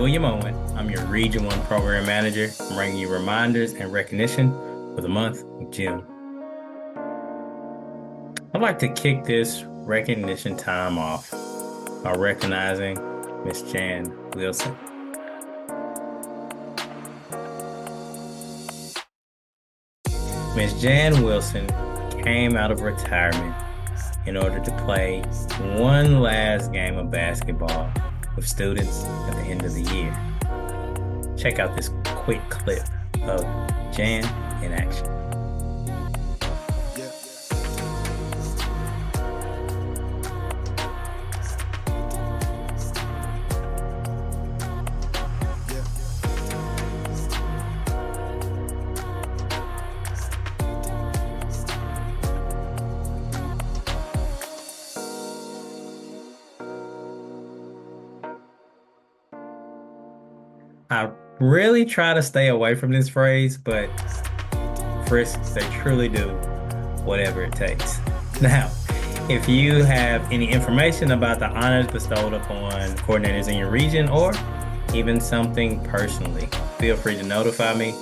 William Owen. I'm your Region 1 Program Manager. I'm bringing you reminders and recognition for the month of June. I'd like to kick this recognition time off by recognizing Miss Jan Wilson. Miss Jan Wilson came out of retirement in order to play one last game of basketball with students at the end of the year. Check out this quick clip of Jan in action. I really try to stay away from this phrase, but FRYSC, they truly do whatever it takes. Now, if you have any information about the honors bestowed upon coordinators in your region or even something personally, feel free to notify me.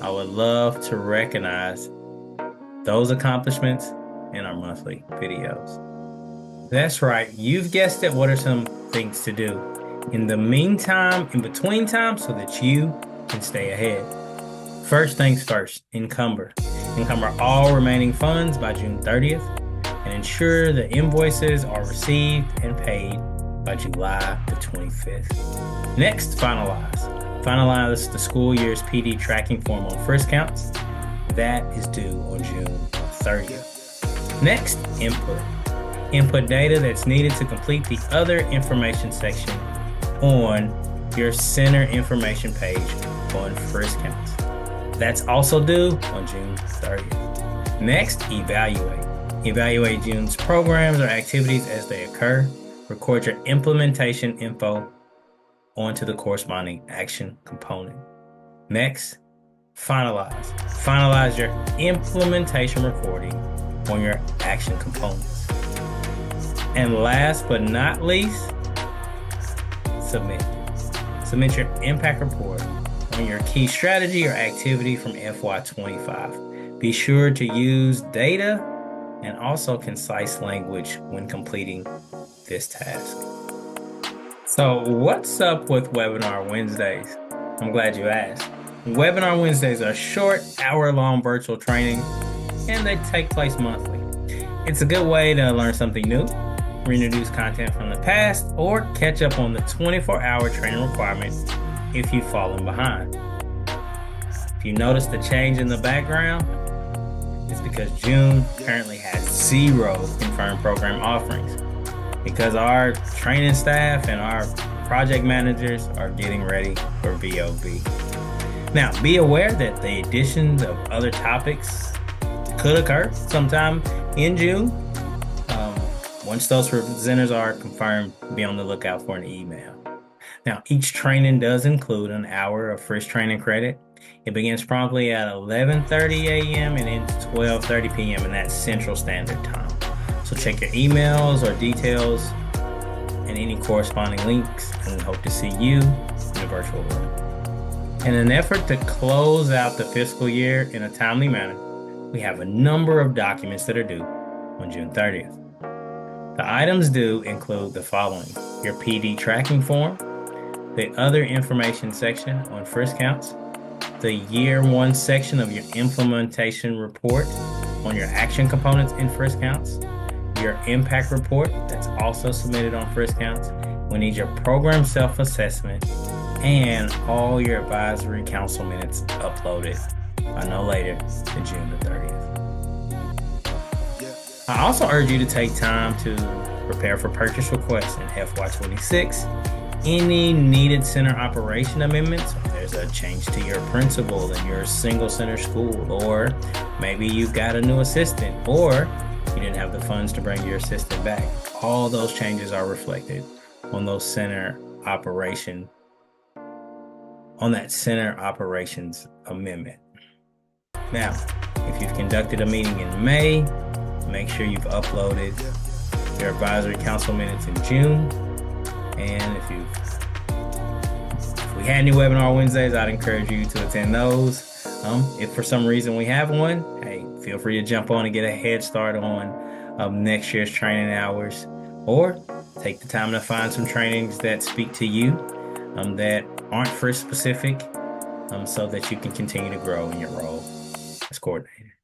I would love to recognize those accomplishments in our monthly videos. That's right, you've guessed it. What are some things to do in the meantime, in between time, so that you can stay ahead? First things first, encumber. Encumber all remaining funds by June 30th and ensure the invoices are received and paid by July the 25th. Next, finalize. Finalize the school year's PD tracking form on FRYSC counts. That is due on June 30th. Next, input. Input data that's needed to complete the other information section on your center information page on FRYSC counts. That's also due on June 30th. Next, evaluate. Evaluate June's programs or activities as they occur. Record your implementation info onto the corresponding action component. Next, finalize. Finalize your implementation recording on your action components. And last but not least, submit. Submit your impact report on your key strategy or activity from FY25. Be sure to use data and also concise language when completing this task. So what's up with Webinar Wednesdays? I'm glad you asked. Webinar Wednesdays are short, hour-long virtual training, and they take place monthly. It's a good way to learn something new, reintroduce content from the past, or catch up on the 24-hour training requirement if you've fallen behind. If you notice the change in the background, it's because June currently has 0 confirmed program offerings because our training staff and our project managers are getting ready for VOV. Now, be aware that the additions of other topics could occur sometime in June. Once those presenters are confirmed, be on the lookout for an email. Now, each training does include an hour of FRYSC training credit. It begins promptly at 11:30 a.m. and ends 12:30 p.m. and that's Central Standard Time. So check your emails or details and any corresponding links, and we hope to see you in the virtual room. In an effort to close out the fiscal year in a timely manner, we have a number of documents that are due on June 30th. The items due include the following: your PD tracking form, the other information section on FRYSC counts, the year 1 section of your implementation report on your action components in FRYSC counts, your impact report that's also submitted on FRYSC counts. We need your program self-assessment and all your advisory council minutes uploaded by no later than June the 30th. I also urge you to take time to prepare for purchase requests in FY26. Any needed center operation amendments, if there's a change to your principal in your single center school, or maybe you've got a new assistant, or you didn't have the funds to bring your assistant back. All those changes are reflected on those center operation, on that center operations amendment. Now, if you've conducted a meeting in May, make sure you've uploaded your advisory council minutes in June. And if you've we had any webinar Wednesdays, I'd encourage you to attend those. If for some reason we have one, hey, feel free to jump on and get a head start on next year's training hours, or take the time to find some trainings that speak to you, that aren't FRYSC specific, so that you can continue to grow in your role as coordinator.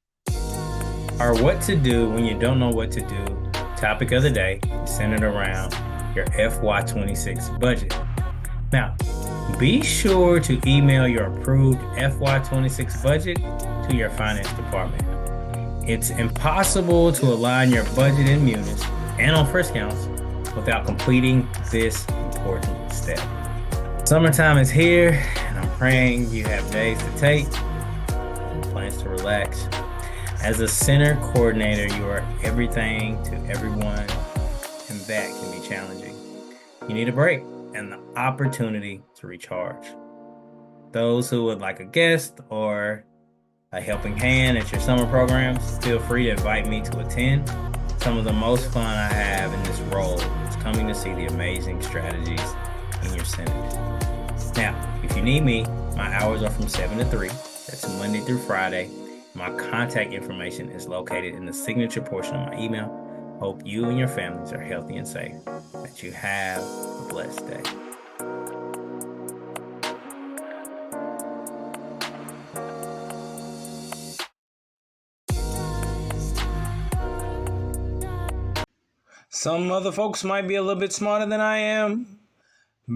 Our what to do when you don't know what to do topic of the day is centered around your FY26 budget. Now, be sure to email your approved FY26 budget to your finance department. It's impossible to align your budget in Munis and on FRYSC counts without completing this important step. Summertime is here, and I'm praying you have days to take and plans to relax. As a center coordinator, you are everything to everyone, and that can be challenging. You need a break and the opportunity to recharge. Those who would like a guest or a helping hand at your summer programs, feel free to invite me to attend. Some of the most fun I have in this role is coming to see the amazing strategies in your centers. Now, if you need me, my hours are from 7 to 3. That's Monday through Friday. My contact information is located in the signature portion of my email. Hope you and your families are healthy and safe. That you have a blessed day. Some other folks might be a little bit smarter than I am,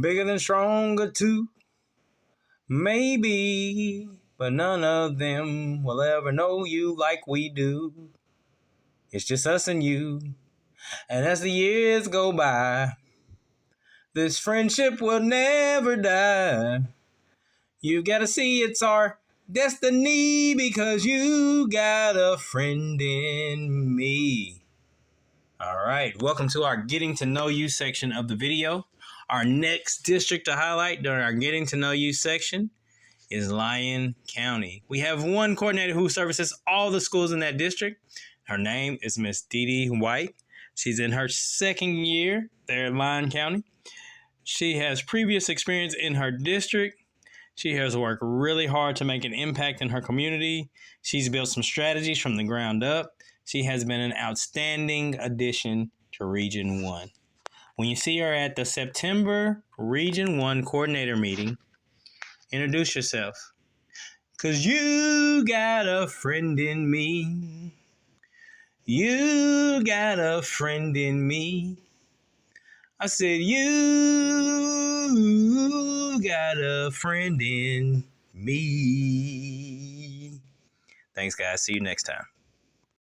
bigger than stronger too. Maybe, but none of them will ever know you like we do. It's just us and you. And as the years go by, this friendship will never die. You gotta see it's our destiny because you got a friend in me. All right, welcome to our Getting to Know You section of the video. Our next district to highlight during our Getting to Know You section is Lyon County. We have one coordinator who services all the schools in that district. Her name is Miss Dee Dee White. She's in her second year there at Lyon County. She has previous experience in her district. She has worked really hard to make an impact in her community. She's built some strategies from the ground up. She has been an outstanding addition to Region 1. When you see her at the September Region 1 coordinator meeting, introduce yourself. 'Cause you got a friend in me. You got a friend in me. I said, you got a friend in me. Thanks, guys. See you next time.